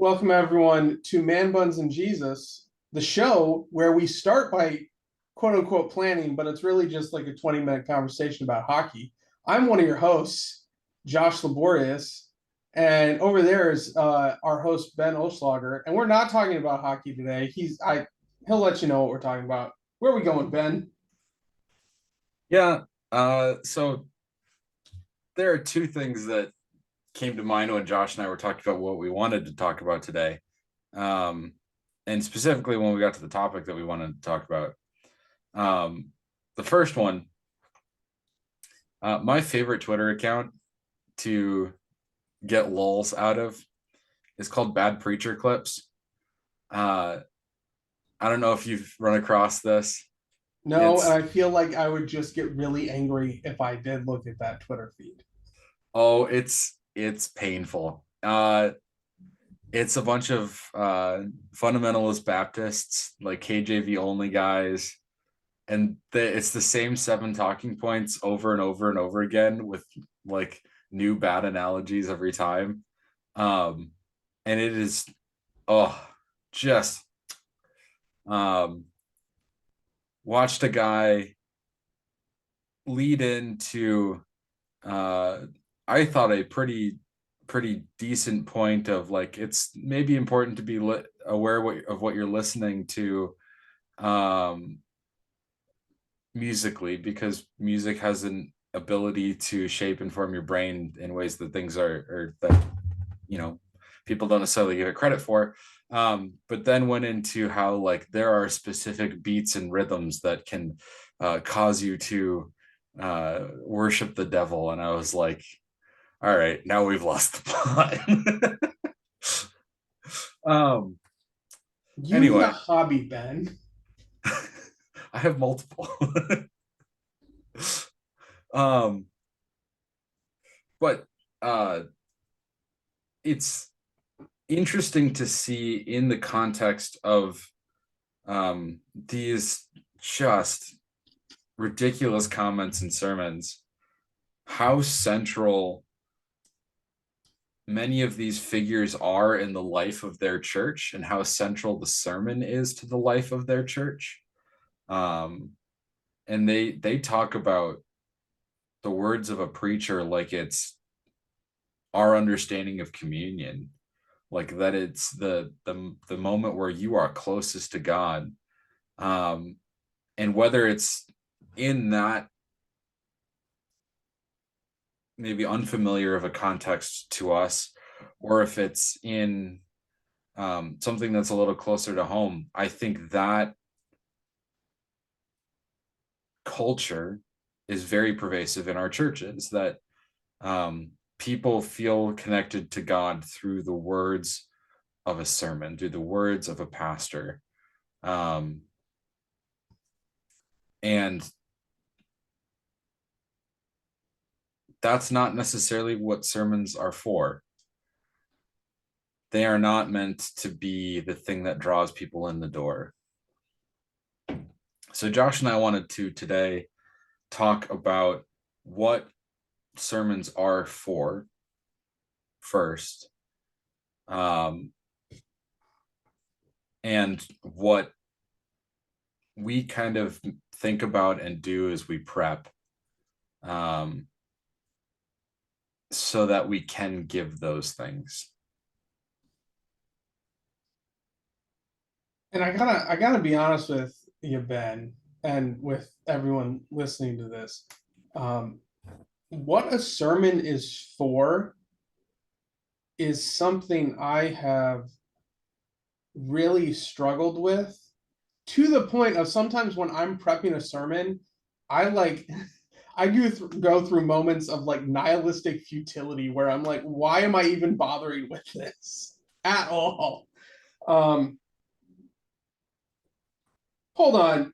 Welcome everyone to Man Buns and Jesus, the show where we start by quote unquote planning, but it's really just like a 20-minute conversation about hockey. I'm one of your hosts, Josh Laborious, and over there is our host Ben Olschlager, and we're not talking about hockey today. He'll let you know what we're talking about. Where are we going, Ben? Yeah. So there are two things that came to mind when Josh and I were talking about what we wanted to talk about today. Um, and specifically when we got to the topic that we wanted to talk about. The first one, my favorite Twitter account to get lulls out of is called Bad Preacher Clips. Uh, I don't know if you've run across this. No, and It's I feel like I would just get really angry if I did look at that Twitter feed. it's painful. It's a bunch of fundamentalist Baptists, like KJV only guys, and it's the same seven talking points over and over and over again with like new bad analogies every time. Um, and it is oh just um watched a guy lead into uh I thought a pretty decent point of like it's maybe important to be aware of what you're listening to um musically, because music has an ability to shape and form your brain in ways that things are that you know people don't necessarily give it credit for. But then went into how like there are specific beats and rhythms that can cause you to worship the devil, and I was like, all right, now we've lost the plot. um You need a anyway, hobby, Ben. I have multiple. um but it's interesting to see in the context of these just ridiculous comments and sermons how central many of these figures are in the life of their church and how central the sermon is to the life of their church. um, and they talk about the words of a preacher like it's our understanding of communion, like that it's the moment where you are closest to God. um, and whether it's in that maybe unfamiliar of a context to us, or if it's in something that's a little closer to home, I think that culture is very pervasive in our churches, that people feel connected to God through the words of a sermon, through the words of a pastor. Um, and that's not necessarily what sermons are for. They are not meant to be the thing that draws people in the door. So Josh and I wanted to today talk about what sermons are for first, um, and what we kind of think about and do as we prep, um, so that we can give those things. And I gotta be honest with you, Ben, and with everyone listening to this. Um, what a sermon is for is something I have really struggled with, to the point of sometimes when I'm prepping a sermon, I like I go through moments of like nihilistic futility where I'm like, why am I even bothering with this at all? Um, Hold on.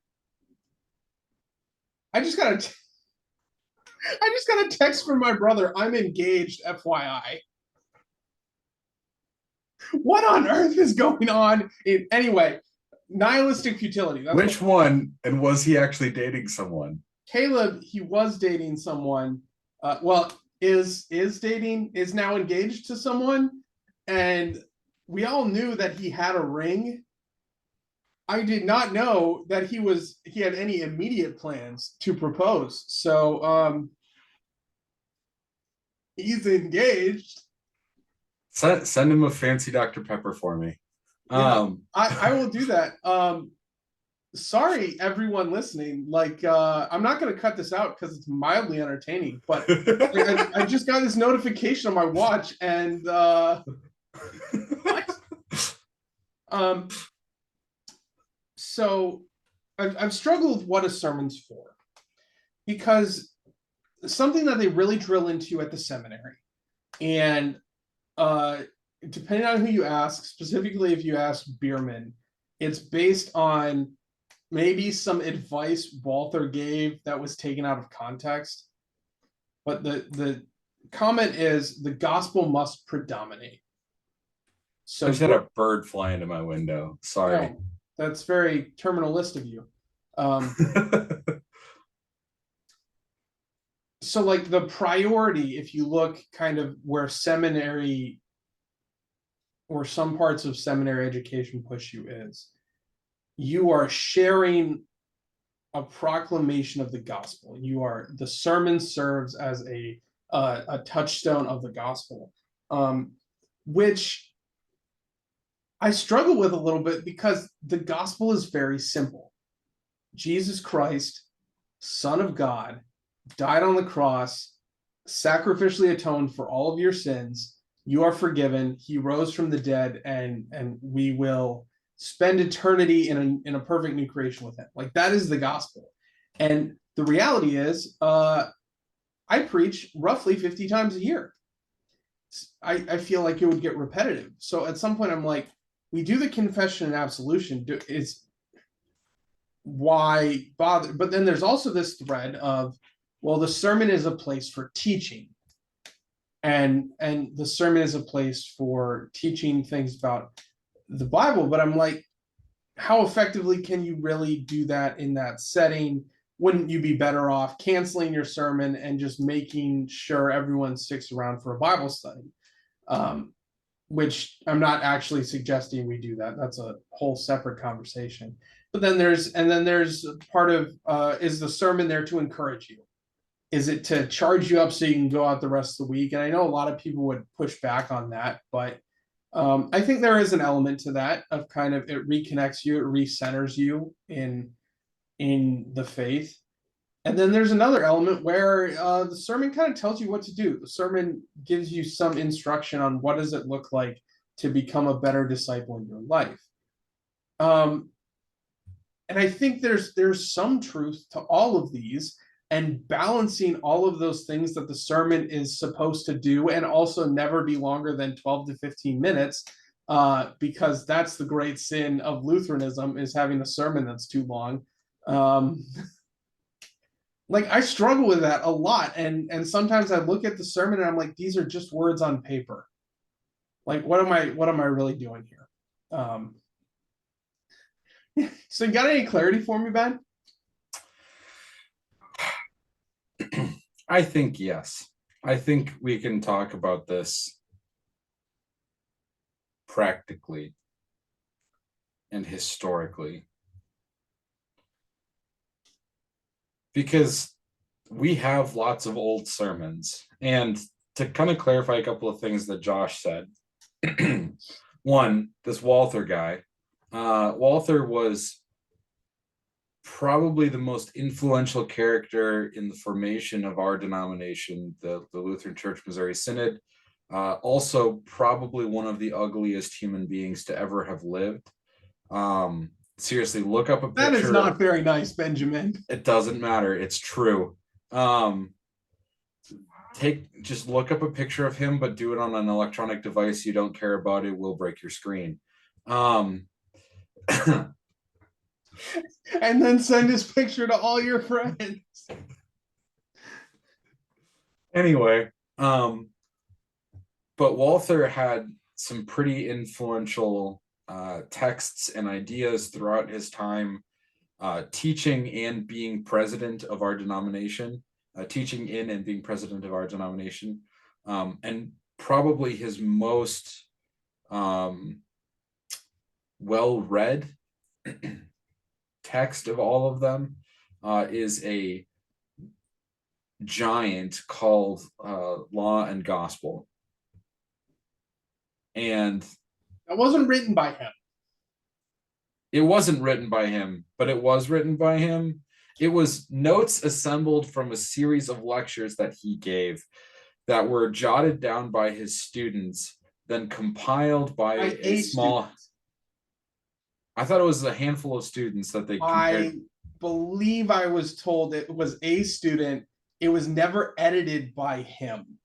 I just got a I just got a text from my brother. I'm engaged, FYI. What on earth is going on? Anyway, nihilistic futility. That's what Which one? And was he actually dating someone? Caleb. He was dating someone. Well, is dating, is now engaged to someone, and we all knew that he had a ring. I did not know that he had any immediate plans to propose. So he's engaged. Send him a fancy Dr. Pepper for me. Yeah, Um, I will do that. Sorry everyone listening. Like I'm not gonna cut this out because it's mildly entertaining, but I just got this notification on my watch and what? Um so I've struggled with what a sermon's for because something that they really drill into at the seminary, and uh, depending on who you ask, specifically if you ask Bierman, it's based on maybe some advice Walther gave that was taken out of context. But the comment is the gospel must predominate. I So just had a bird fly into my window. Sorry. no, that's very terminalist of you. Um, so like the priority, if you look kind of where seminary or some parts of seminary education push you is, you are sharing a proclamation of the gospel. You are the sermon serves as a touchstone of the gospel, which I struggle with a little bit because the gospel is very simple. Jesus Christ, Son of God, died on the cross, sacrificially atoned for all of your sins. You are forgiven. He rose from the dead, and we will spend eternity in a perfect new creation with him. Like that is the gospel. And the reality is, I preach roughly 50 times a year. I feel like it would get repetitive. So at some point, I'm like, we do the confession and absolution. Is why bother? But then there's also this thread of, well, the sermon is a place for teaching, and the sermon is a place for teaching things about the Bible. But I'm like, how effectively can you really do that in that setting? Wouldn't you be better off canceling your sermon and just making sure everyone sticks around for a Bible study? Um, which I'm not actually suggesting we do that. That's a whole separate conversation. But then there's part of is the sermon there to encourage you? Is it to charge you up so you can go out the rest of the week? And I know a lot of people would push back on that, but I think there is an element to that of kind of it reconnects you, it recenters you in the faith. And then there's another element where the sermon kind of tells you what to do. The sermon gives you some instruction on what does it look like to become a better disciple in your life. Um, and I think there's some truth to all of these, and balancing all of those things that the sermon is supposed to do, and also never be longer than 12 to 15 minutes, because that's the great sin of Lutheranism, is having a sermon that's too long. Um, like I struggle with that a lot, and sometimes I look at the sermon and I'm like, these are just words on paper. Like what am I really doing here? So you got any clarity for me, Ben? I think yes. I think we can talk about this practically and historically because we have lots of old sermons. And to kind of clarify a couple of things that Josh said, one, this Walther guy, Walther was probably the most influential character in the formation of our denomination, the Lutheran Church Missouri Synod. Also, probably one of the ugliest human beings to ever have lived. Seriously, look up a picture. That is not very nice, Benjamin. It doesn't matter. It's true. Just look up a picture of him, but do it on an electronic device you don't care about. It will break your screen. And then send his picture to all your friends. Anyway, but Walther had some pretty influential texts and ideas throughout his time teaching and being president of our denomination, teaching in and being president of our denomination. And probably his most well read text of all of them is a giant called Law and Gospel. And That wasn't written by him. it wasn't written by him, but it was written by him. It was notes assembled from a series of lectures that he gave that were jotted down by his students, then compiled by a small. Student. I thought it was a handful of students that they compared. I believe I was told it was a student. It was never edited by him.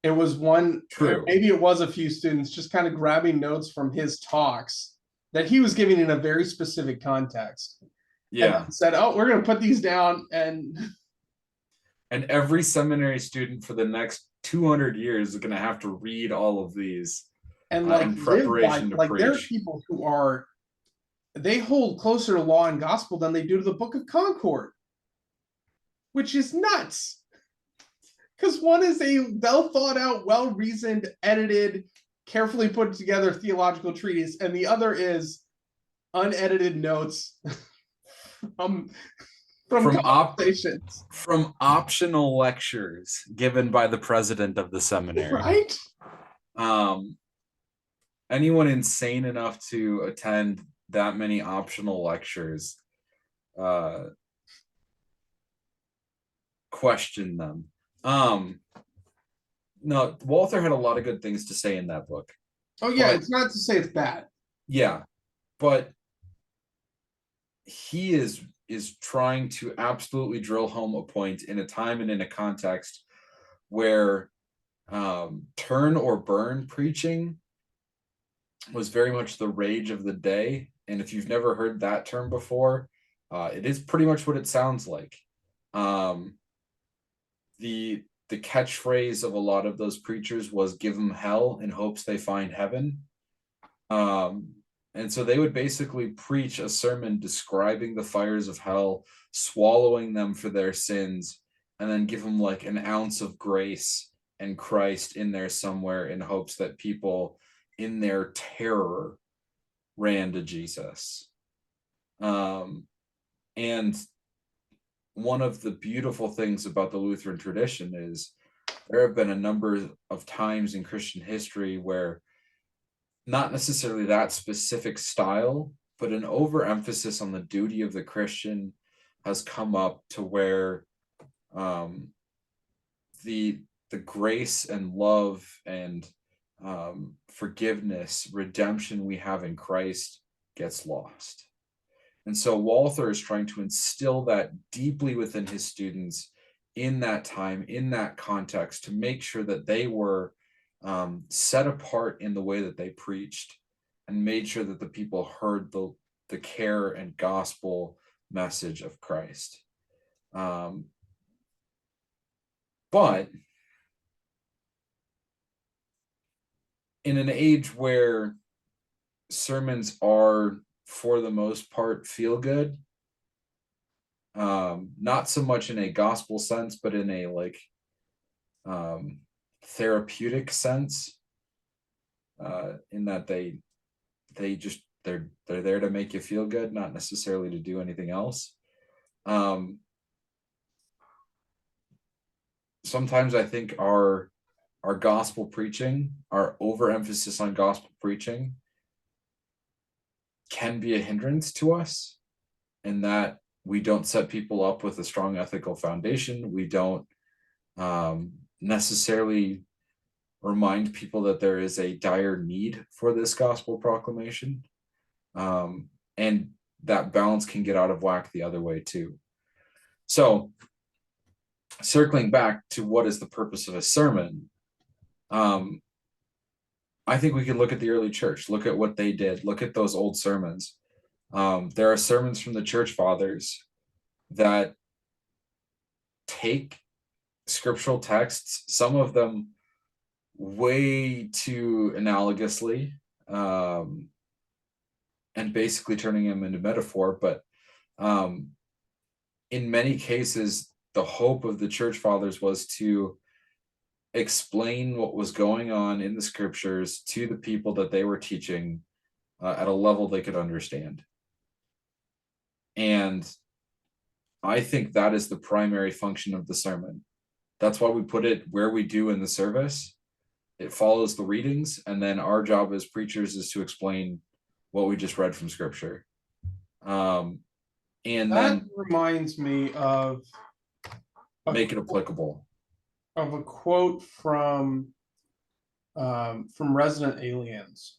It was one, True. maybe it was a few students just kind of grabbing notes from his talks that he was giving in a very specific context. Yeah. And said, "Oh, we're going to put these down." And every seminary student for the next 200 years is going to have to read all of these and like in preparation to like preach. there are people who are, they hold closer to Law and Gospel than they do to the Book of Concord, which is nuts. Because one is a well thought out, well reasoned, edited, carefully put together theological treatise, and the other is unedited notes from conversations. From optional lectures given by the president of the seminary. Right? Anyone insane enough to attend that many optional lectures question them. No, Walther had a lot of good things to say in that book. Oh yeah, it's not to say it's bad. Yeah, but he is trying to absolutely drill home a point in a time and in a context where turn or burn preaching was very much the rage of the day. And if you've never heard that term before, it is pretty much what it sounds like. The catchphrase of a lot of those preachers was "give them hell in hopes they find heaven." And so they would basically preach a sermon describing the fires of hell, swallowing them for their sins, and then give them like an ounce of grace and Christ in there somewhere in hopes that people in their terror ran to Jesus. And one of the beautiful things about the Lutheran tradition is there have been a number of times in Christian history where not necessarily that specific style, but an overemphasis on the duty of the Christian has come up to where the grace and love and forgiveness, redemption we have in Christ gets lost. And so Walther is trying to instill that deeply within his students in that time, in that context, to make sure that they were set apart in the way that they preached and made sure that the people heard the care and gospel message of Christ. But in an age where sermons are, for the most part, feel good, not so much in a gospel sense, but in a like therapeutic sense, in that they're there to make you feel good, not necessarily to do anything else. Sometimes I think our gospel preaching, our overemphasis on gospel preaching, can be a hindrance to us, in that we don't set people up with a strong ethical foundation. We don't necessarily remind people that there is a dire need for this gospel proclamation. And that balance can get out of whack the other way too. So circling back to what is the purpose of a sermon, I think we can look at the early church, look at what they did, look at those old sermons. There are sermons from the church fathers that take scriptural texts, some of them way too analogously, and basically turning them into metaphor. But in many cases, the hope of the church fathers was to explain what was going on in the scriptures to the people that they were teaching at a level they could understand. And I think that is the primary function of the sermon. That's why we put it where we do in the service. It follows the readings, and then our job as preachers is to explain what we just read from scripture. And That then reminds me of make it applicable. a quote from Resident Aliens,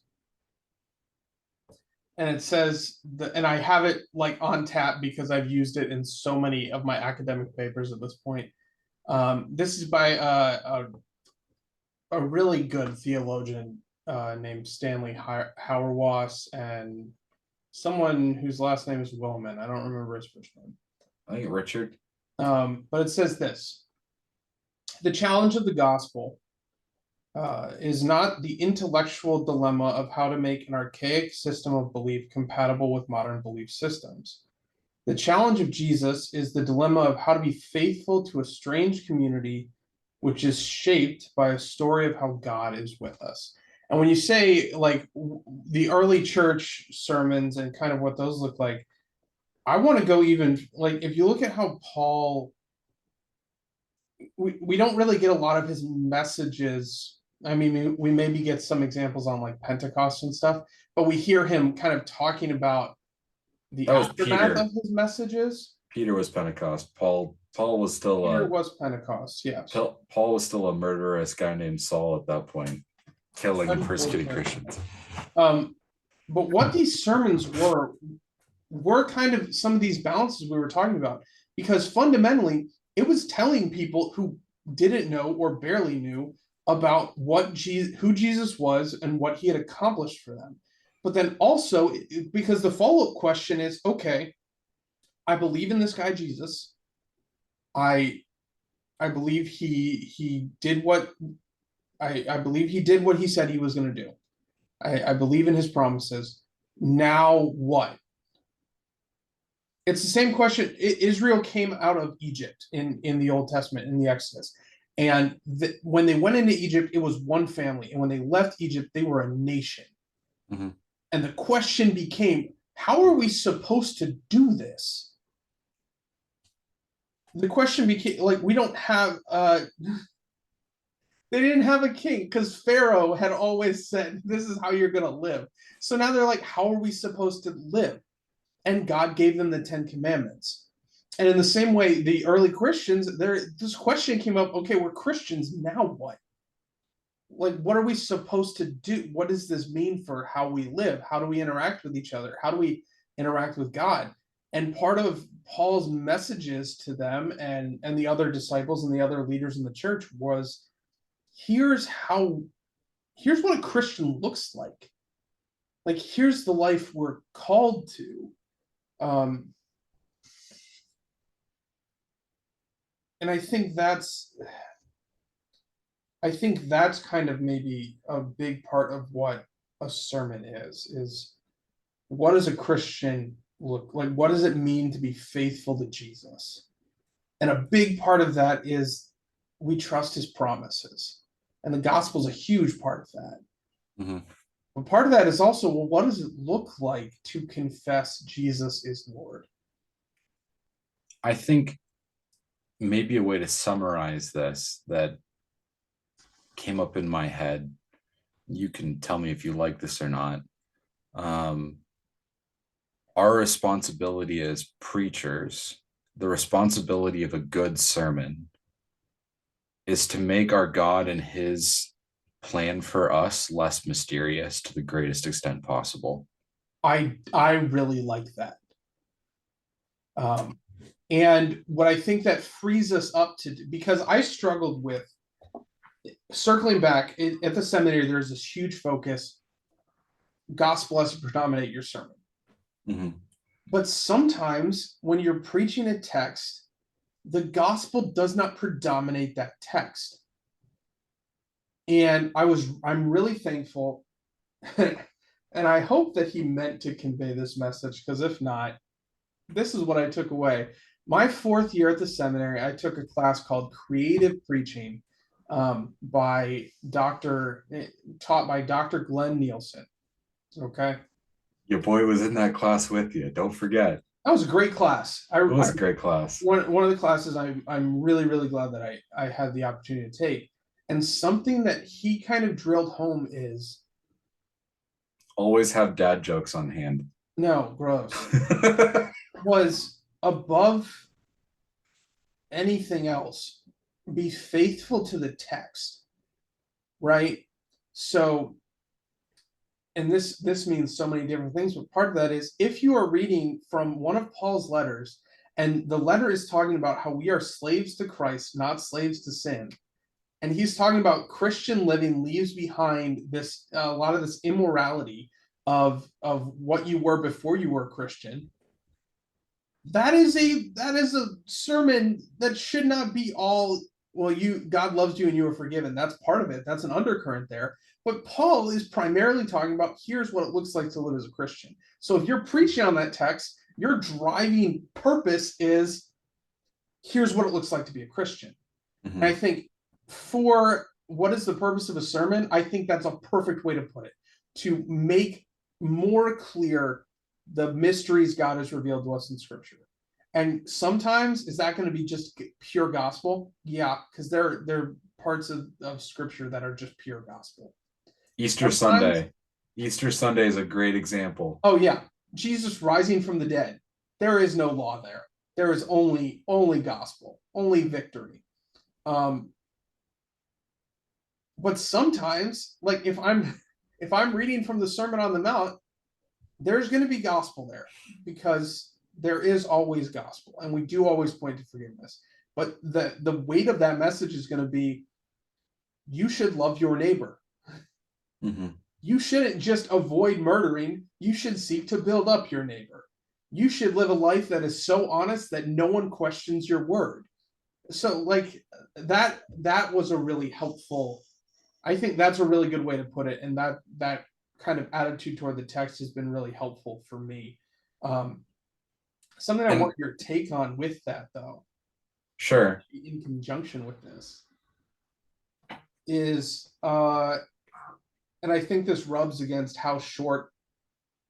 and it says that, and I have it like on tap because I've used it in so many of my academic papers at this point. This is by a really good theologian named Stanley Hauerwas and someone whose last name is Willman. I don't remember his first name. I think Richard. But it says this: the challenge of the gospel is not the intellectual dilemma of how to make an archaic system of belief compatible with modern belief systems. The challenge of Jesus is the dilemma of how to be faithful to a strange community which is shaped by a story of how God is with us. And when you say like the early church sermons and kind of what those look like, I want to go even like if you look at how Paul, we don't really get a lot of his messages. I mean, we maybe get some examples on like Pentecost and stuff, but we hear him kind of talking about the That was aftermath Peter. of his messages. Peter was Pentecost. Paul was still Peter was Pentecost, yes. Paul was still a murderous guy named Saul at that point, killing and persecuting Unfortunately. Christians. But what these sermons were kind of some of these balances we were talking about, because fundamentally it was telling people who didn't know or barely knew about who Jesus was and what he had accomplished for them. But then also because the follow-up question is, okay, I believe in this guy Jesus. I I believe he did what I believe he did what he said he was going to do. I believe in his promises. Now what? It's the same question. Israel came out of Egypt in the Old Testament, in the Exodus. And when they went into Egypt, it was one family. And when they left Egypt, they were a nation. Mhm. And the question became, how are we supposed to do this? The question became like, we don't have they didn't have a king because Pharaoh had always said, this is how you're going to live. So now they're like, how are we supposed to live? And God gave them the 10 Commandments. And in the same way, the early Christians, this question came up, okay, we're Christians, now what? Like, what are we supposed to do? What does this mean for how we live? How do we interact with each other? How do we interact with God? And part of Paul's messages to them and the other disciples and the other leaders in the church was, here's what a Christian looks like. Like, here's the life we're called to. And I think that's kind of maybe a big part of what a sermon is what does a Christian look like? What does it mean to be faithful to Jesus? And a big part of that is we trust his promises. And the gospel is a huge part of that. Mhm. But part of that is also, well, what does it look like to confess Jesus is Lord? I think maybe a way to summarize this that came up in my head, you can tell me if you like this or not. Our responsibility as preachers, the responsibility of a good sermon, is to make our God and his plan for us less mysterious to the greatest extent possible. I really like that. And what I think that frees us up to do, because I struggled with circling back at the seminary, there's this huge focus, gospel has to predominate your sermon. Mm-hmm. But sometimes when you're preaching a text, the gospel does not predominate that text. And I'm really thankful. And I hope that he meant to convey this message, because if not, this is what I took away. My 4th year at the seminary, I took a class called Creative Preaching. by taught by Dr. Glenn Nielsen. Okay. Your boy was in that class with you. Don't forget. That was a great class. It was a great class. One of the classes I'm really, really glad that I had the opportunity to take. And something that he kind of drilled home is Always have dad jokes on hand. no, gross. Was above anything else, be faithful to the text, right? So, and this means so many different things, but part of that is if you are reading from one of Paul's letters, and the letter is talking about how we are slaves to Christ, not slaves to sin. And he's talking about Christian living leaves behind this a lot of this immorality of what you were before you were a Christian. That is a sermon that should not be all, well, you God loves you and you are forgiven. That's part of it. That's an undercurrent there. But Paul is primarily talking about here's what it looks like to live as a Christian. So if you're preaching on that text, your driving purpose is here's what it looks like to be a Christian. Mm-hmm. And I think for what is the purpose of a sermon, I think that's a perfect way to put it, to make more clear the mysteries God has revealed to us in Scripture. And sometimes is that going to be just pure gospel? Yeah, because there are parts of Scripture that are just pure gospel. Easter Sunday. Easter Sunday is a great example. Oh yeah, Jesus rising from the dead. There is no law there. There is only gospel, only victory. But sometimes, like if I'm reading from the Sermon on the Mount, there's going to be gospel there because there is always gospel, and we do always point to forgiveness. But the weight of that message is going to be, you should love your neighbor. Mm-hmm. You shouldn't just avoid murdering. You should seek to build up your neighbor. You should live a life that is so honest that no one questions your word. So like that was a really helpful, I think that's a really good way to put it. And that kind of attitude toward the text has been really helpful for me. Something I want your take on with that though. Sure. In conjunction with this is and I think this rubs against how short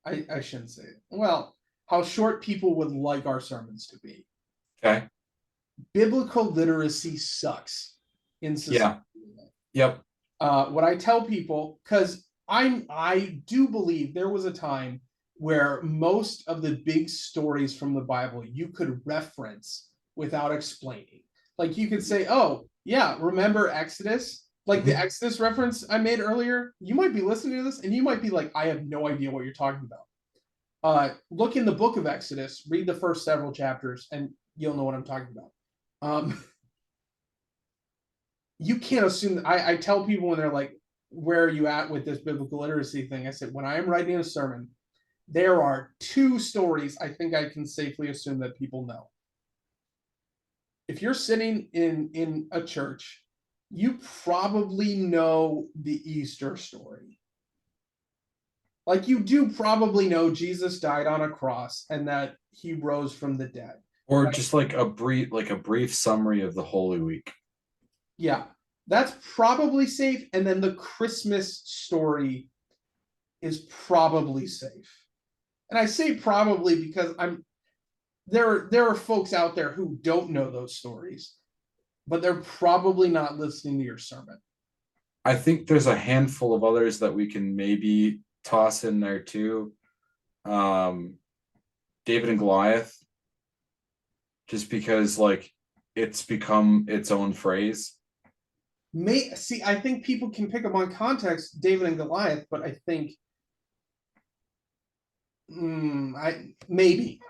I shouldn't say it. Well, how short people would like our sermons to be. Okay. Biblical literacy sucks in society. Yeah. Yep. What I tell people, because I do believe there was a time where most of the big stories from the Bible you could reference without explaining. Like you could say, oh, yeah, remember Exodus? Like the Exodus reference I made earlier, you might be listening to this and you might be like, I have no idea what you're talking about. Look in the book of Exodus, read the first several chapters, and you'll know what I'm talking about. You can't assume. I tell people when they're like, where are you at with this biblical literacy thing? I said, when I am writing a sermon, there are 2 stories I think I can safely assume that people know. If you're sitting in a church, you probably know the Easter story. Like you do probably know Jesus died on a cross and that he rose from the dead. Or right? Just like a brief summary of the Holy Week. Yeah, that's probably safe. And then the Christmas story is probably safe. And I say probably because there are folks out there who don't know those stories, but they're probably not listening to your sermon. I think there's a handful of others that we can maybe toss in there too. David and Goliath, just because like it's become its own phrase. I think people can pick up on context, David and Goliath, but I think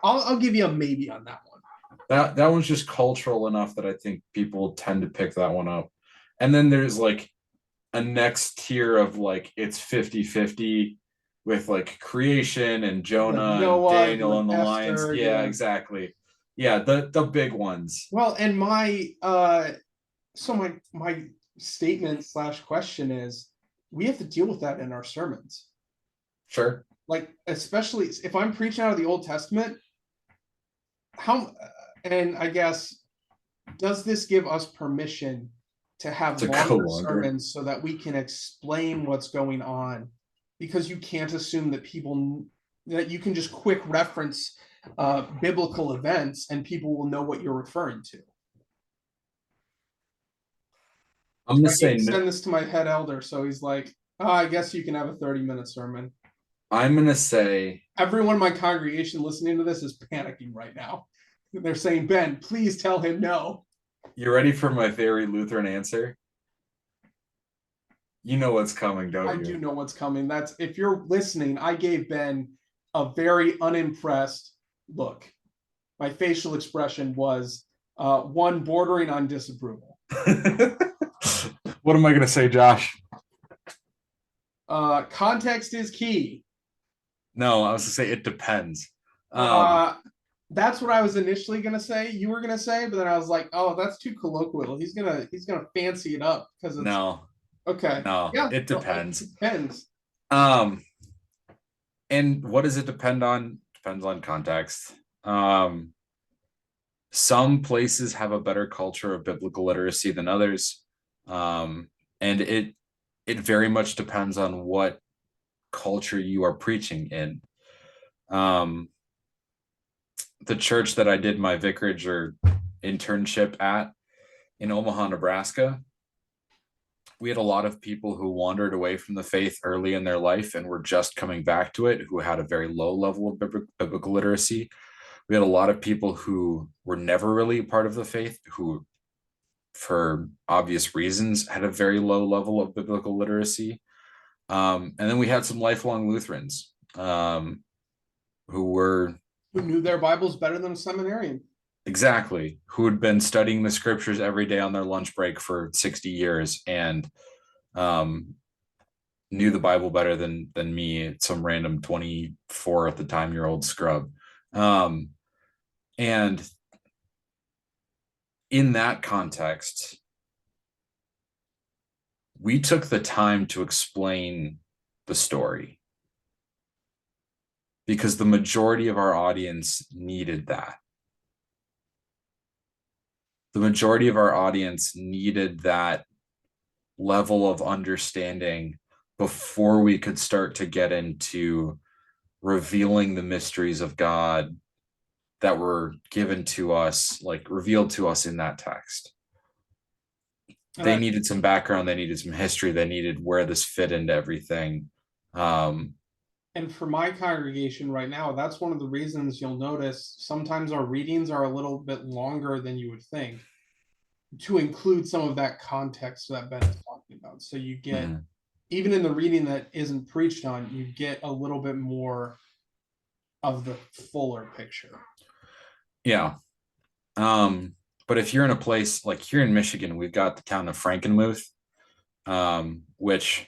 I'll give you a maybe on that one. That one's just cultural enough that I think people tend to pick that one up. And then there's like a next tier of like it's 50-50 with like creation and Jonah, like Noah, and Daniel and the Esther, lions. Yeah, exactly. Yeah, the big ones. Well, and my statement / question is we have to deal with that in our sermons. Sure. Like, especially if I'm preaching out of the Old Testament, and I guess, does this give us permission to have To go longer longer. sermons so that we can explain what's going on, because you can't assume that people that you can just quick reference biblical events and people will know what you're referring to. I'm So gonna I need say to no, send this to my head elder, so he's like, oh, I guess you can have a 30-minute sermon. I'm gonna say Everyone in my congregation listening to this is panicking right now. They're saying, Ben, please tell him no. you're ready for my very Lutheran answer. You know what's coming, I don't do you? know what's coming. That's if you're listening, I gave Ben a very unimpressed look. My facial expression was one bordering on disapproval. What am I gonna say, Josh? Context is key. No, I was gonna say it depends. Um, Uh, that's what I was initially gonna say. You were gonna say, but then I was like, oh, that's too colloquial. He's gonna fancy it up because it's no, okay. no, Yeah, it no, it depends. depends. Um, and what does it depend on? Depends on context. Um, some places have a better culture of biblical literacy than others. And it very much depends on what culture you are preaching in. Um, the church that I did my vicarage or internship at in Omaha, Nebraska, we had a lot of people who wandered away from the faith early in their life and were just coming back to it, who had a very low level of biblical literacy. We had a lot of people who were never really part of the faith, who, for obvious reasons, had a very low level of biblical literacy. And then we had some lifelong Lutherans who were Who knew their Bibles better than a seminarian? exactly who had been studying the scriptures every day on their lunch break for 60 years and um, knew the Bible better than me, some random 24 at the time year old scrub. And in that context, we took the time to explain the story because the majority of our audience needed that. The majority of our audience needed that level of understanding before we could start to get into revealing the mysteries of God that were given to us, like revealed to us in that text. They needed some background, they needed some history, they needed where this fit into everything. And for my congregation right now, that's one of the reasons you'll notice sometimes our readings are a little bit longer than you would think, to include some of that context that Ben is talking about. So you get, even in the reading that isn't preached on, you get a little bit more of the fuller picture. Yeah. But if you're in a place like here in Michigan, we've got the town of Frankenmuth, which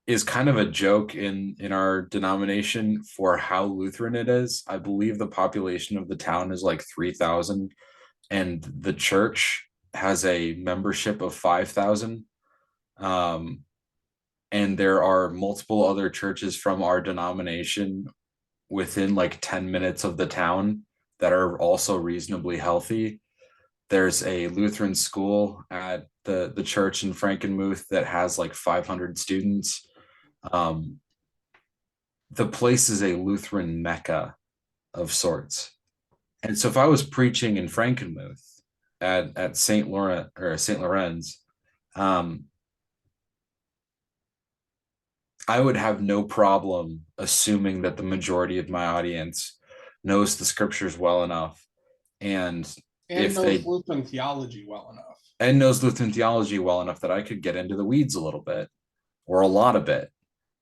is kind of a joke in our denomination for how Lutheran it is. I believe the population of the town is like 3,000, and the church has a membership of 5,000. And there are multiple other churches from our denomination within like 10 minutes of the town that are also reasonably healthy. There's a Lutheran school at the church in Frankenmuth that has like 500 students. The place is a Lutheran mecca of sorts. And so if I was preaching in Frankenmuth at St. Laurent or St. Lorenz, I would have no problem assuming that the majority of my audience knows the scriptures well enough, and if knows they Lutheran theology well enough. And knows Lutheran theology well enough that I could get into the weeds a little bit or a lot of it,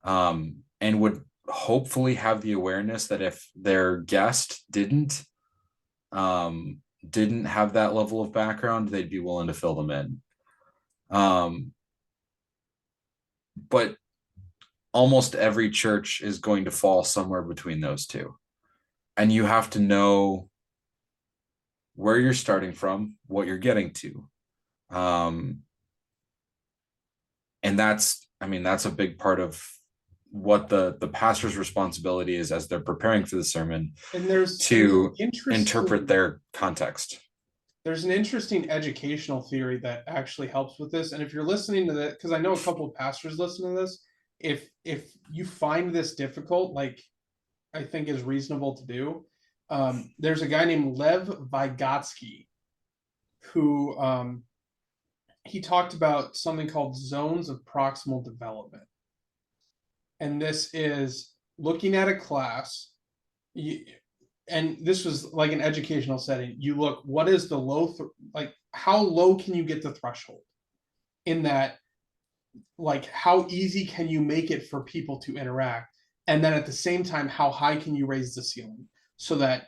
and would hopefully have the awareness that if their guest didn't have that level of background, they'd be willing to fill them in. But almost every church is going to fall somewhere between those two. And you have to know where you're starting from, what you're getting to. And that's a big part of what the pastor's responsibility is as they're preparing for the sermon, and there's to interest interpret their context. there's an interesting educational theory that actually helps with this. And if you're listening to that, because I know a couple of pastors listen to this, if you find this difficult, like I think is reasonable to do, there's a guy named Lev Vygotsky who he talked about something called zones of proximal development. And this is looking at a class, you, and this was like an educational setting. You look, what is the like, how low can you get the threshold? In that, like, how easy can you make it for people to interact? And then at the same time, how high can you raise the ceiling so that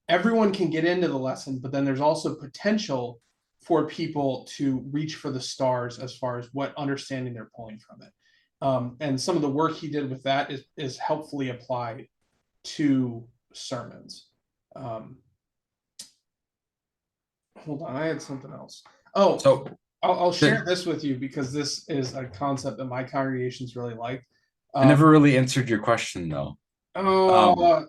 everyone can get into the lesson, but then there's also potential for people to reach for the stars as far as what understanding they're pulling from it. And some of the work he did with that is helpfully applied to sermons. Um, Hold on, I had something else. Oh, So I'll share this with you because this is a concept that my congregations really like. I Um, never really answered your question though. Um, uh,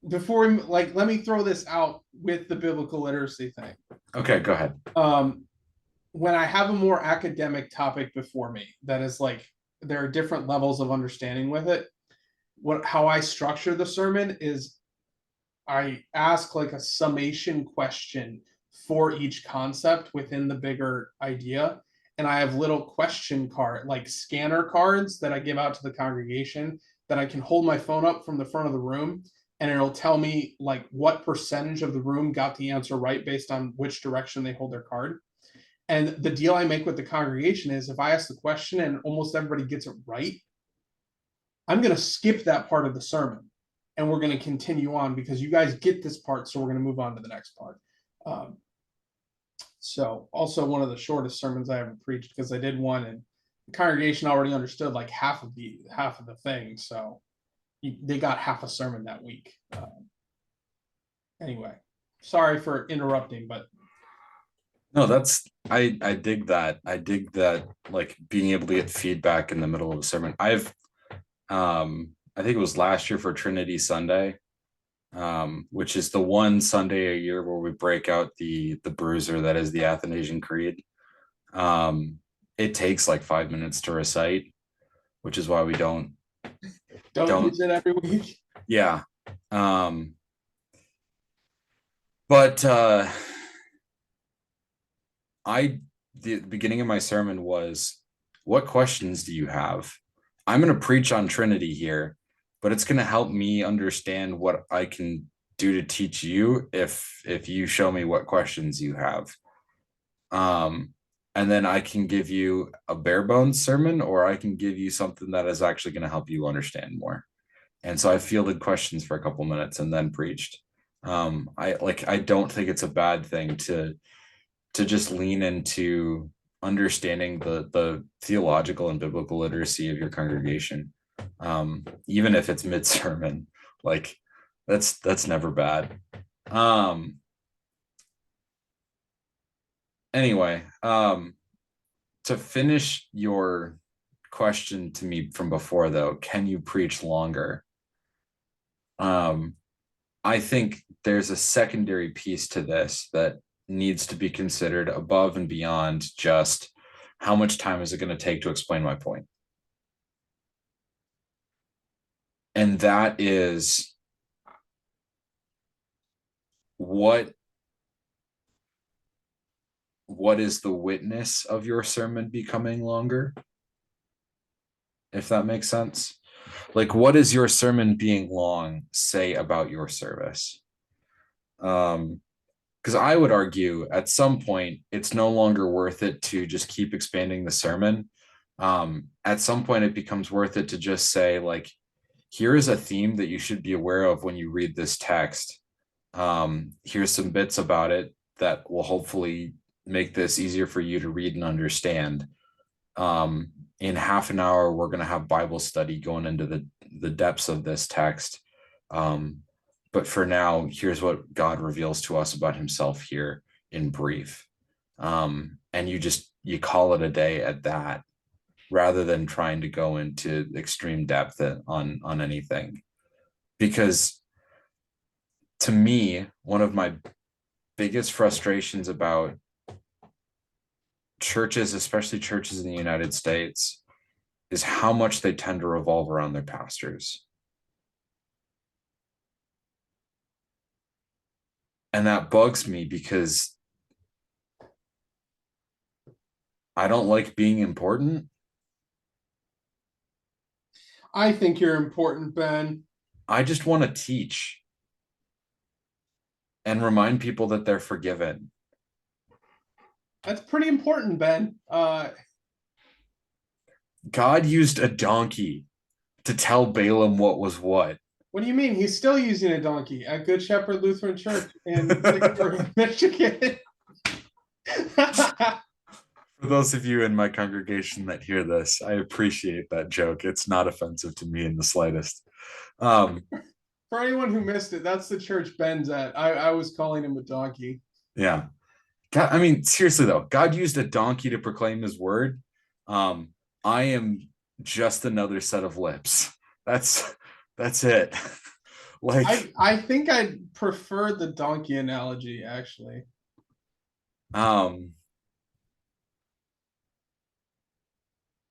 Before we like, let me throw this out with the biblical literacy thing. okay, go ahead. Um, when I have a more academic topic before me, that is like there are different levels of understanding with it. What how I structure the sermon is I ask like a summation question for each concept within the bigger idea. And I have little question card, like scanner cards that I give out to the congregation that I can hold my phone up from the front of the room and it'll tell me like what percentage of the room got the answer right based on which direction they hold their card. And the deal I make with the congregation is if I ask the question and almost everybody gets it right, I'm going to skip that part of the sermon and we're going to continue on because you guys get this part. So we're going to move on to the next part. Um, so also one of the shortest sermons I ever preached because I did one and the congregation already understood like half of the thing. So they got half a sermon that week. Anyway, sorry for interrupting, but No, that's I dig that. I dig that like being able to get feedback in the middle of a sermon. I think it was last year for Trinity Sunday, which is the one Sunday a year where we break out the bruiser that is the Athanasian Creed. It takes like 5 minutes to recite, which is why we don't don't use it every week. yeah. But I the beginning of my sermon was, what questions do you have? I'm going to preach on Trinity here, but it's going to help me understand what I can do to teach you if you show me what questions you have. Um, and then I can give you a bare bones sermon, or I can give you something that is actually going to help you understand more. And so I fielded questions for a couple minutes and then preached. I don't think it's a bad thing to just lean into understanding the theological and biblical literacy of your congregation, even if it's mid sermon. Like that's never bad. Um, anyway, to finish your question to me from before, though, can you preach longer? Um, I think there's a secondary piece to this that needs to be considered above and beyond just how much time is it going to take to explain my point. And that is what is the witness of your sermon becoming longer, if that makes sense. Like, what is your sermon being long say about your service? Because I would argue at some point it's no longer worth it to just keep expanding the sermon. At some point it becomes worth it to just say, like, here is a theme that you should be aware of when you read this text. Here's some bits about it that will hopefully make this easier for you to read and understand. In half an hour, we're going to have Bible study going into the depths of this text. But for now, here's what God reveals to us about himself here in brief. And you call it a day at that, rather than trying to go into extreme depth on anything. Because to me, one of my biggest frustrations about churches, especially churches in the United States, is how much they tend to revolve around their pastors. And that bugs me because I don't like being important. I think you're important, Ben. I just want to teach and remind people that they're forgiven. That's pretty important, Ben. God used a donkey to tell Balaam what was what. What do you mean? He's still using a donkey at Good Shepherd Lutheran Church in Vicksburg, Michigan. For those of you in my congregation that hear this, I appreciate that joke. It's not offensive to me in the slightest. For anyone who missed it, that's the church Ben's at. I was calling him a donkey. Yeah. God, I mean, seriously though, God used a donkey to proclaim his word. I am just another set of lips. That's it. I think I'd prefer the donkey analogy, actually. um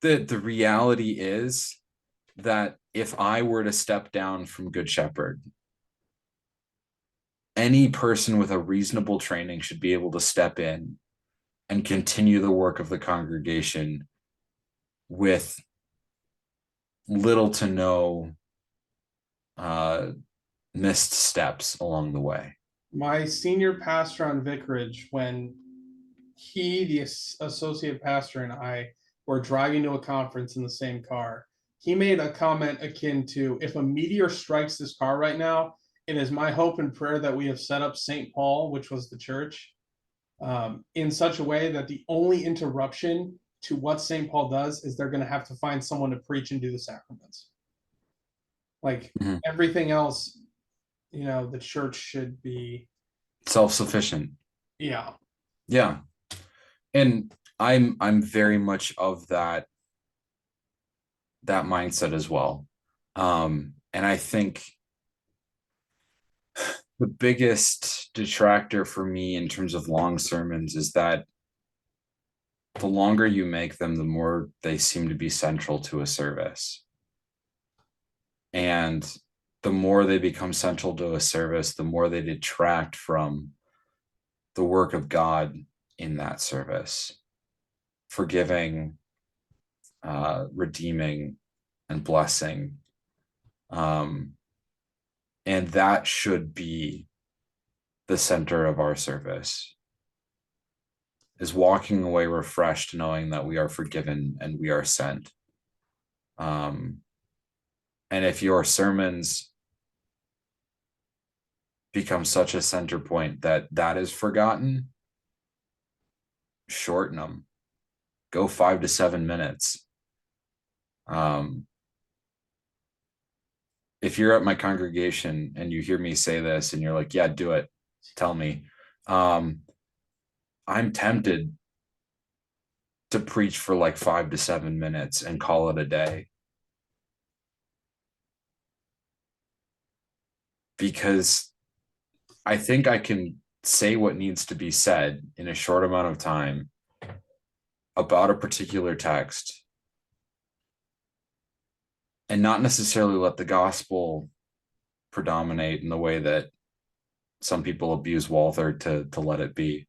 the reality is that if I were to step down from Good Shepherd, any person with a reasonable training should be able to step in and continue the work of the congregation with little to no missed steps along the way. My senior pastor on Vicarage, when he, the associate pastor, and I were driving to a conference in the same car, he made a comment akin to, if a meteor strikes this car right now, it is my hope and prayer that we have set up St. Paul, which was the church, in such a way that the only interruption to what St. Paul does is they're going to have to find someone to preach and do the sacraments. Like everything else, the church should be self-sufficient. Yeah. Yeah. And I'm very much of that mindset as well. And I think the biggest detractor for me in terms of long sermons is that the longer you make them, the more they seem to be central to a service. And the more they become central to a service, the more they detract from the work of God in that service, forgiving, redeeming, and blessing. And that should be the center of our service, is walking away refreshed, knowing that we are forgiven and we are sent. And if your sermons become such a center point that is forgotten, shorten them. Go 5 to 7 minutes. If you're at my congregation and you hear me say this and you're like, yeah, do it, tell me. I'm tempted to preach for like 5 to 7 minutes and call it a day. Because I think I can say what needs to be said in a short amount of time about a particular text and not necessarily let the gospel predominate in the way that some people abuse Walther to let it be,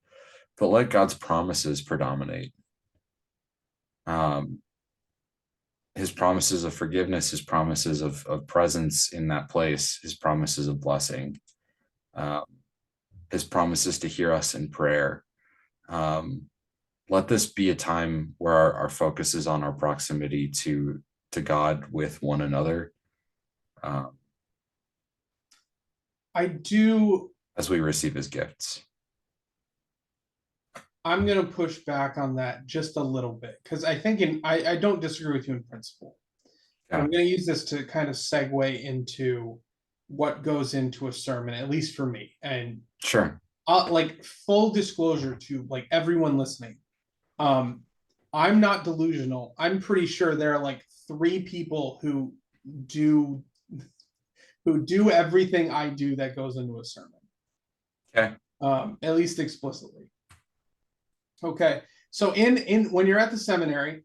but let God's promises predominate. His promises of forgiveness, his promises of presence in that place, his promises of blessing, his promises to hear us in prayer. Let this be a time where our focus is on our proximity to God with one another. I do. As we receive his gifts. I'm going to push back on that just a little bit because I think I don't disagree with you in principle. Yeah. I'm going to use this to kind of segue into what goes into a sermon, at least for me. And sure. Like full disclosure to like everyone listening. I'm not delusional. I'm pretty sure there are like 3 people who do everything I do that goes into a sermon. Okay. at least explicitly. Okay, so in when you're at the seminary,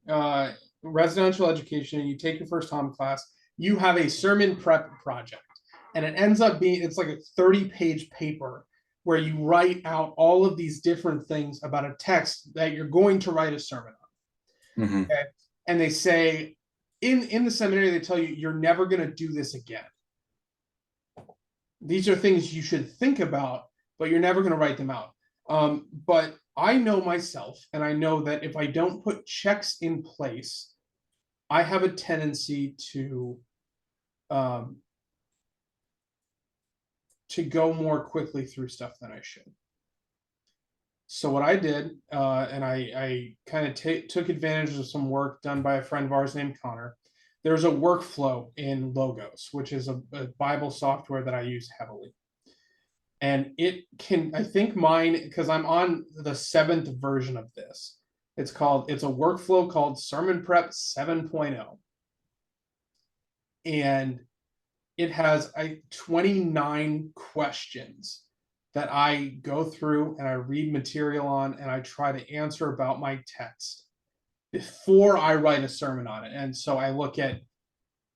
residential education, and you take your first home class, you have a sermon prep project, and it ends up being it's like a 30-page paper where you write out all of these different things about a text that you're going to write a sermon on. Mhm. Okay? And they say in the seminary they tell you you're never going to do this again. These are things you should think about, but you're never going to write them out. But I know myself, and I know that if I don't put checks in place, I have a tendency um, to go more quickly through stuff than I should. So what I did, and I kind of took advantage of some work done by a friend of ours named Connor. There's a workflow in Logos, which is a Bible software that I use heavily. And it can, I think mine, because I'm on the 7th version of this. It's a workflow called Sermon Prep 7.0. And it has 29 questions that I go through and I read material on and I try to answer about my text before I write a sermon on it. And so I look at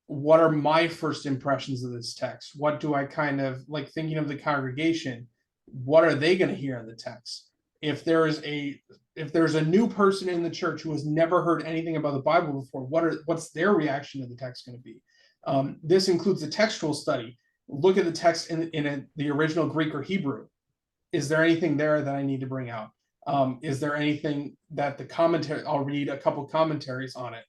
what are my first impressions of this text? What do I kind of like thinking of the congregation? What are they going to hear in the text? If there's a new person in the church who has never heard anything about the Bible before, what's their reaction to the text going to be? This includes a textual study. Look at the text in the original Greek or Hebrew. Is there anything there that I need to bring out? Is there anything that the commentary? I'll read a couple commentaries on it.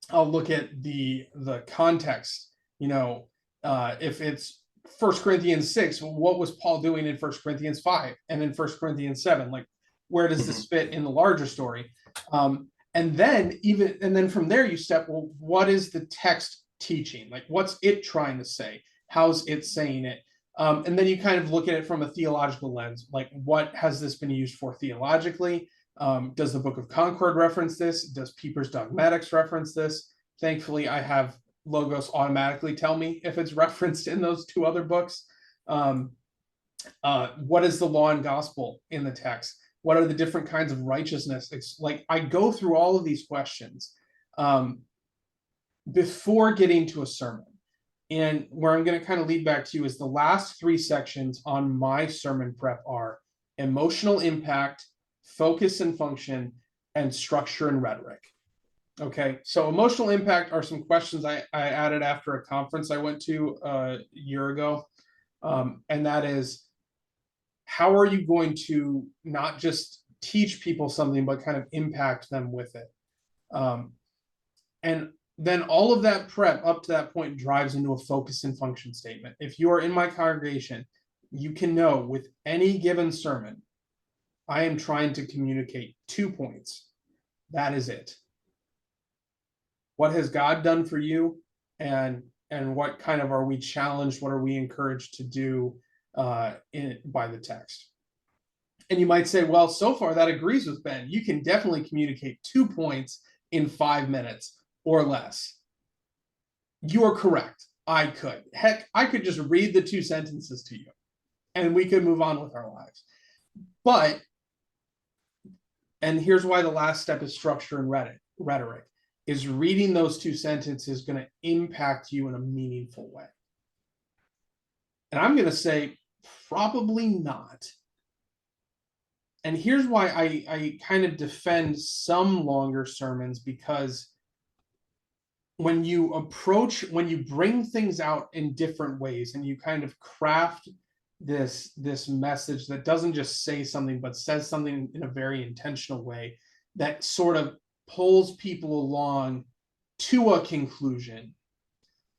I'll look at the context. If it's 1 Corinthians 6, what was Paul doing in 1 Corinthians 5 and in 1 Corinthians 7? Like, where does this fit in the larger story? And then from there you step, well, what is the text teaching? Like, what's it trying to say? How's it saying it? And then you kind of look at it from a theological lens, like what has this been used for theologically? Does the Book of Concord reference this? Does Pieper's Dogmatics reference this? Thankfully, I have Logos automatically tell me if it's referenced in those two other books. What is the law and gospel in the text? What are the different kinds of righteousness? It's like I go through all of these questions before getting to a sermon. And where I'm going to kind of lead back to is the last 3 sections on my sermon prep are emotional impact, focus and function, and structure and rhetoric. Okay, so emotional impact are some questions I added after a conference I went to a year ago. And that is, how are you going to not just teach people something, but kind of impact them with it? And then all of that prep up to that point drives into a focus and function statement. If you are in my congregation, you can know with any given sermon, I am trying to communicate 2 points. That is it. What has God done for you? And what kind of are we challenged? What are we encouraged to do by the text? And you might say, well, so far that agrees with Ben. You can definitely communicate 2 points in 5 minutes or less. You are correct. I could. Heck, I could just read the 2 sentences to you and we could move on with our lives. But, and here's why the last step is structure and rhetoric, is reading those 2 sentences going to impact you in a meaningful way? And I'm going to say probably not. And here's why I kind of defend some longer sermons, because when you bring things out in different ways and you kind of craft this message that doesn't just say something, but says something in a very intentional way that sort of pulls people along to a conclusion,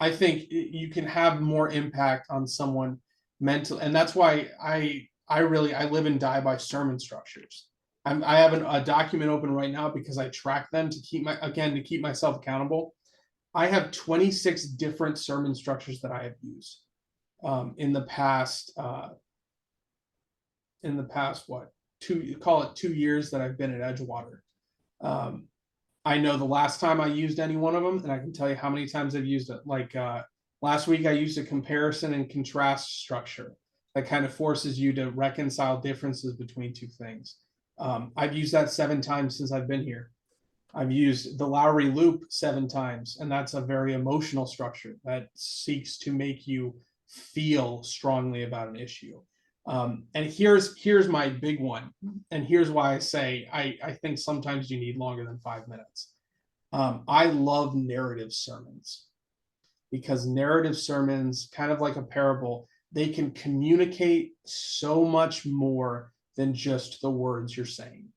I think you can have more impact on someone mentally. And that's why I live and die by sermon structures. I have a document open right now because I track them to keep myself accountable. I have 26 different sermon structures that I have used in the past what, 2 years that I've been at Edgewater. I know the last time I used any one of them, and I can tell you how many times I've used it. Like last week, I used a comparison and contrast structure. that kind of forces you to reconcile differences between two things. I've used that 7 times since I've been here. I've used the Lowry loop 7 times, and that's a very emotional structure that seeks to make you feel strongly about an issue. And here's my big one, and here's why I say I think sometimes you need longer than 5 minutes. I love narrative sermons because narrative sermons, kind of like a parable, they can communicate so much more than just the words you're saying,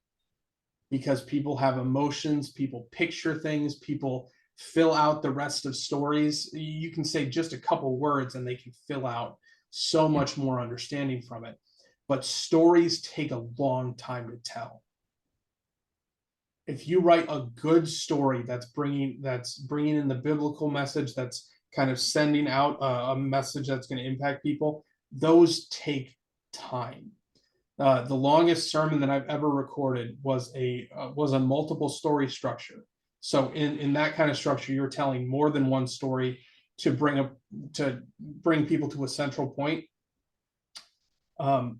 because people have emotions, people picture things, people fill out the rest of stories. You can say just a couple words and they can fill out so much more understanding from it. But stories take a long time to tell. If you write a good story that's bringing in the biblical message, that's kind of sending out a message that's going to impact people, those take time. The longest sermon that I've ever recorded was a multiple story structure. So in that kind of structure, you're telling more than one story to bring people to a central point. And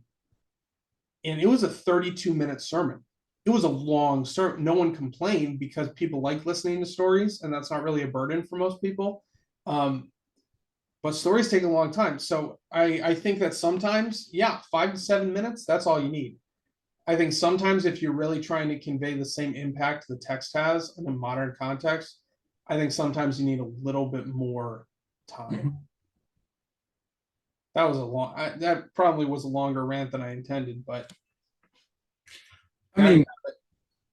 it was a 32-minute sermon. It was a long sermon. No one complained because people like listening to stories, and that's not really a burden for most people. But stories take a long time. So I think that sometimes, yeah, 5 to 7 minutes, that's all you need. I think sometimes if you're really trying to convey the same impact the text has in a modern context, I think sometimes you need a little bit more time. Mm-hmm. That was that probably was a longer rant than I intended, but I mean,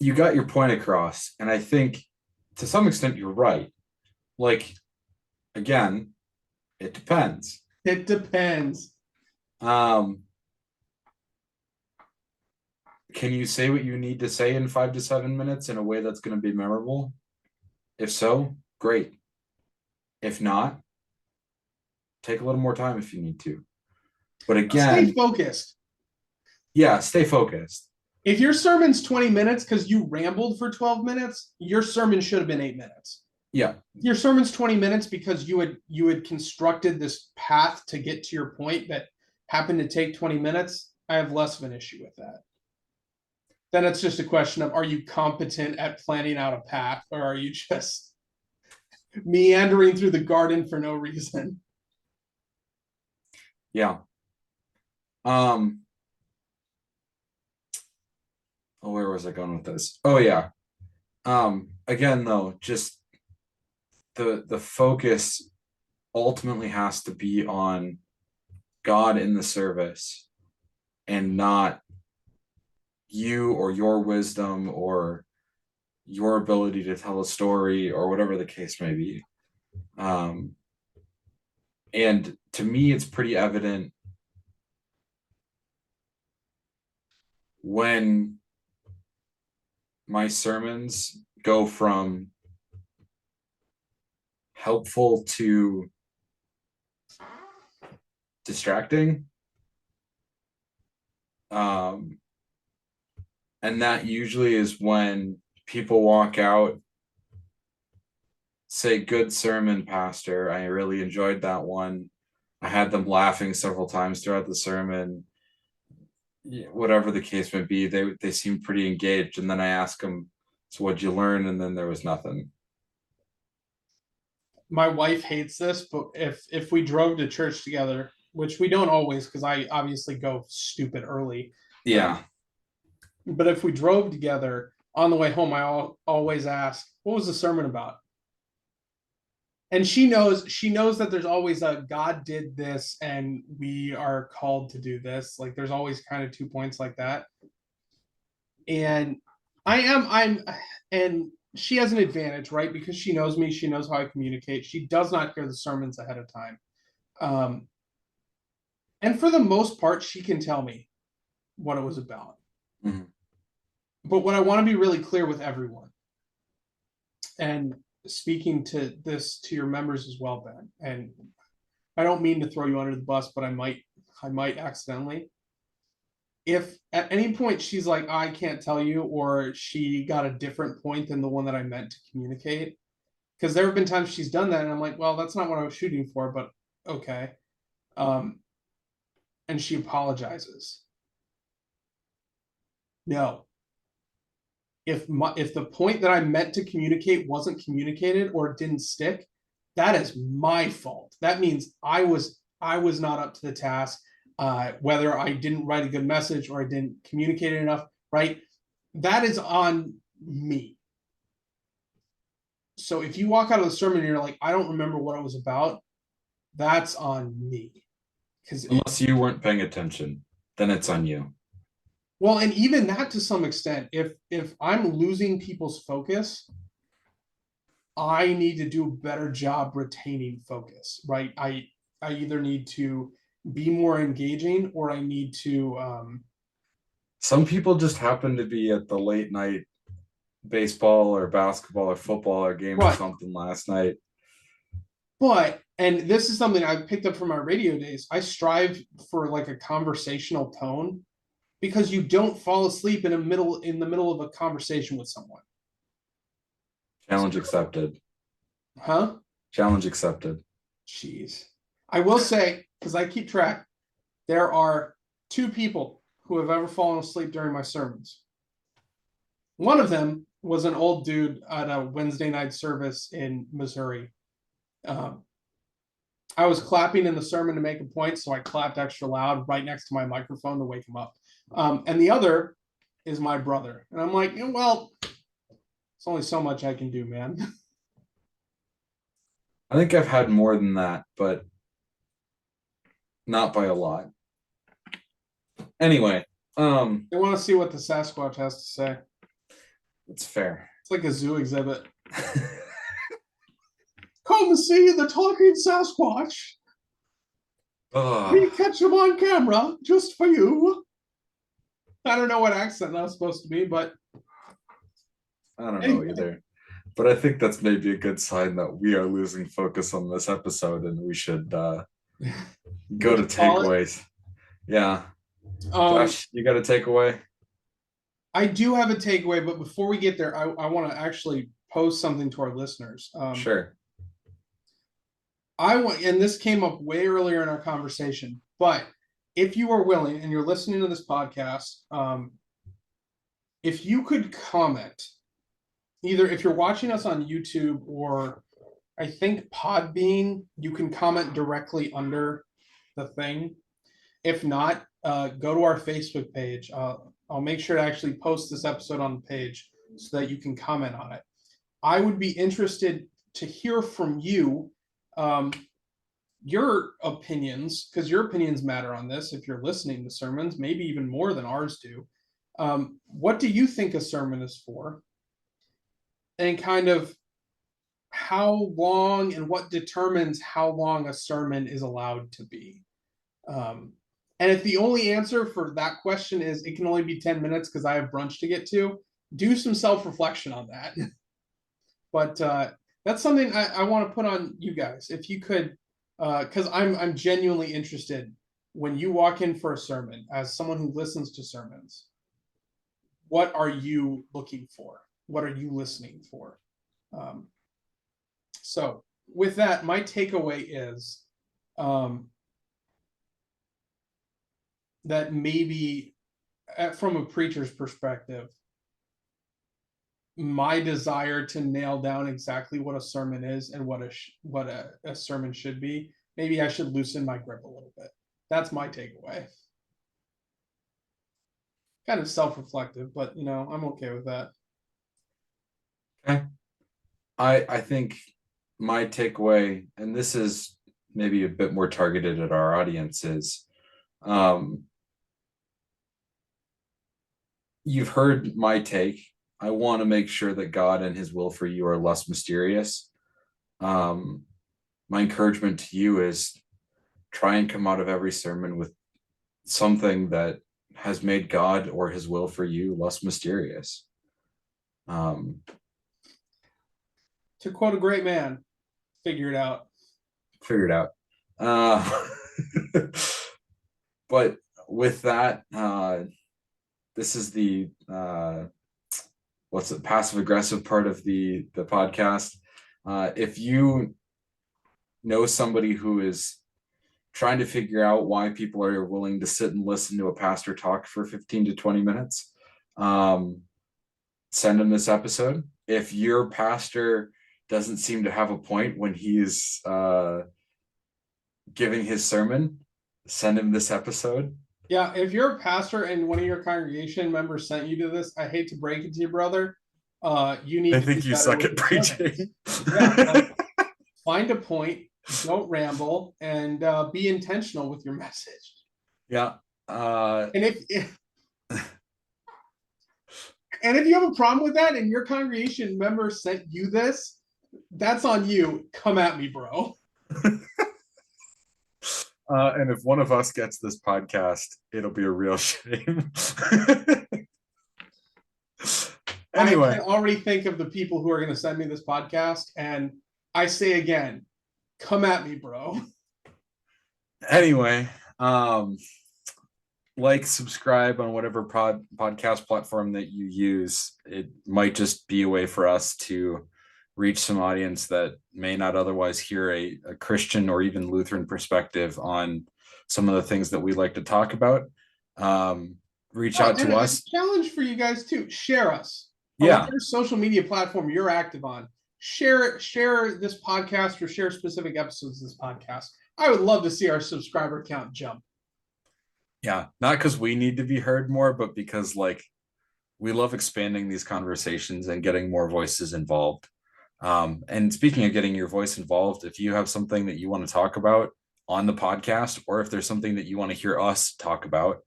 you got your point across, and I think to some extent you're right. Like, again, it depends. It depends. Can you say what you need to say in 5 to 7 minutes in a way that's going to be memorable? If so, great. If not, take a little more time if you need to. But again, stay focused. Yeah, stay focused. If your sermon's 20 minutes because you rambled for 12 minutes, your sermon should have been 8 minutes. Yeah. Your sermon's 20 minutes because you had constructed this path to get to your point that happened to take 20 minutes. I have less of an issue with that. Then it's just a question of, are you competent at planning out a path, or are you just meandering through the garden for no reason? Yeah. Where was I going with this? Oh yeah. Again though, just the focus ultimately has to be on God in the service and not you or your wisdom or your ability to tell a story or whatever the case may be. And to me, it's pretty evident when my sermons go from helpful to distracting. And that usually is when people walk out, say, "Good sermon, Pastor. I really enjoyed that one. I had them laughing several times throughout the sermon." Whatever the case may be, they seem pretty engaged. And then I ask them, "So what'd you learn?" And then there was nothing. My wife hates this, but if we drove to church together, which we don't always, because I obviously go stupid early. Yeah. But if we drove together on the way home, I always ask, "What was the sermon about?" And she knows that there's always a God did this and we are called to do this. Like there's always kind of 2 points like that. And and she has an advantage, right? Because she knows me, she knows how I communicate. She does not hear the sermons ahead of time. And for the most part, she can tell me what it was about. Mm-hmm. But what I want to be really clear with everyone, and speaking to this to your members as well, Ben, and I don't mean to throw you under the bus, but I might accidentally. If at any point she's like, I can't tell you, or she got a different point than the one that I meant to communicate, because there have been times she's done that, and I'm like, well, that's not what I was shooting for, but okay. and she apologizes. No. If the point that I meant to communicate wasn't communicated or it didn't stick, that is my fault. That means I was not up to the task. Whether I didn't write a good message or I didn't communicate it enough, right? That is on me. So if you walk out of the sermon and you're like, I don't remember what it was about, that's on me. Because Unless you weren't paying attention, then it's on you. well, and even that to some extent, if I'm losing people's focus, I need to do a better job retaining focus, right? I either need to be more engaging or I need to Some people just happen to be at the late night baseball or basketball or football or game or right. something last night. But and this is something I picked up from my radio days. I strive for like a conversational tone because you don't fall asleep in the middle of a conversation with someone. Challenge accepted. Huh? Challenge accepted. Jeez. I will say, because I keep track, there are two people who have ever fallen asleep during my sermons. One of them was an old dude at a Wednesday night service in Missouri. Um, I was clapping in the sermon to make a point, so I clapped extra loud right next to my microphone to wake him up. And the other is my brother. And I'm like, well, it's only so much I can do, man. I think I've had more than that, but not by a lot. Anyway, I want to see what the Sasquatch has to say. it's fair. It's like a zoo exhibit. Come see the talking Sasquatch. We catch him on camera just for you. I don't know what accent that was supposed to be, but I don't know either. But I think that's maybe a good sign that we are losing focus on this episode and we should go to takeaways. Yeah. Josh, you got a takeaway? I do have a takeaway, but before we get there, I want to actually post something to our listeners. Sure. I want, and this came up way earlier in our conversation, but if you are willing and you're listening to this podcast, if you could comment, either if you're watching us on YouTube or I think Podbean, you can comment directly under the thing. If not, go to our Facebook page. I'll make sure to actually post this episode on the page so that you can comment on it. I would be interested to hear from you, your opinions, because your opinions matter on this. If you're listening to sermons, maybe even more than ours do. What do you think a sermon is for? And kind of how long and what determines how long a sermon is allowed to be. And if the only answer for that question is it can only be 10 minutes because I have brunch to get to, do some self-reflection on that. But that's something I want to put on you guys. If you could, because I'm genuinely interested when you walk in for a sermon, as someone who listens to sermons, what are you looking for? What are you listening for? So with that, my takeaway is that maybe from a preacher's perspective, my desire to nail down exactly what a sermon is and what a sermon should be, maybe I should loosen my grip a little bit. That's my takeaway. Kind of self-reflective, but I'm okay with that. Okay. I think my takeaway, and this is maybe a bit more targeted at our audience, is you've heard my take. I want to make sure that God and his will for you are less mysterious. My encouragement to you is try and come out of every sermon with something that has made God or his will for you less mysterious. To quote a great man, figure it out. Figure it out. But with that, this is the what's the passive aggressive part of the podcast. If you know somebody who is trying to figure out why people are willing to sit and listen to a pastor talk for 15 to 20 minutes, send him this episode. If your pastor doesn't seem to have a point when he's giving his sermon, send him this episode. Yeah, if you're a pastor and one of your congregation members sent you to this, I hate to break it to you, brother. You need I to do think you better suck with at your sermons. preaching. Yeah, like, find a point, don't ramble, and be intentional with your message. Yeah. And if you have a problem with that and your congregation member sent you this, that's on you. Come at me, bro. And if one of us gets this podcast, it'll be a real shame. Anyway, I can already think of the people who are going to send me this podcast, and I say again, come at me, bro. anyway, like, subscribe on whatever podcast platform that you use. It might just be a way for us to reach some audience that may not otherwise hear a Christian or even Lutheran perspective on some of the things that we like to talk about. Reach out to us. A challenge for you guys too. Share us. Yeah. Whatever social media platform you're active on, share this podcast or share specific episodes of this podcast. I would love to see our subscriber count jump. Yeah, not because we need to be heard more, but because like we love expanding these conversations and getting more voices involved. And speaking of getting your voice involved, if you have something that you want to talk about on the podcast, or if there's something that you want to hear us talk about,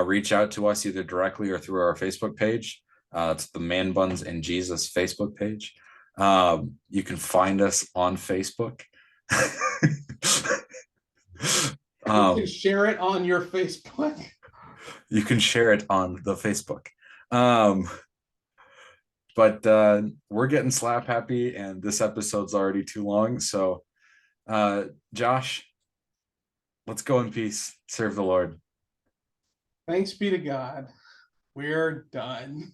reach out to us either directly or through our Facebook page. It's the Man Buns and Jesus Facebook page. You can find us on Facebook. You can share it on your Facebook. You can share it on the Facebook. But we're getting slap happy, and this episode's already too long. So, Josh, let's go in peace. Serve the Lord. Thanks be to God. We're done.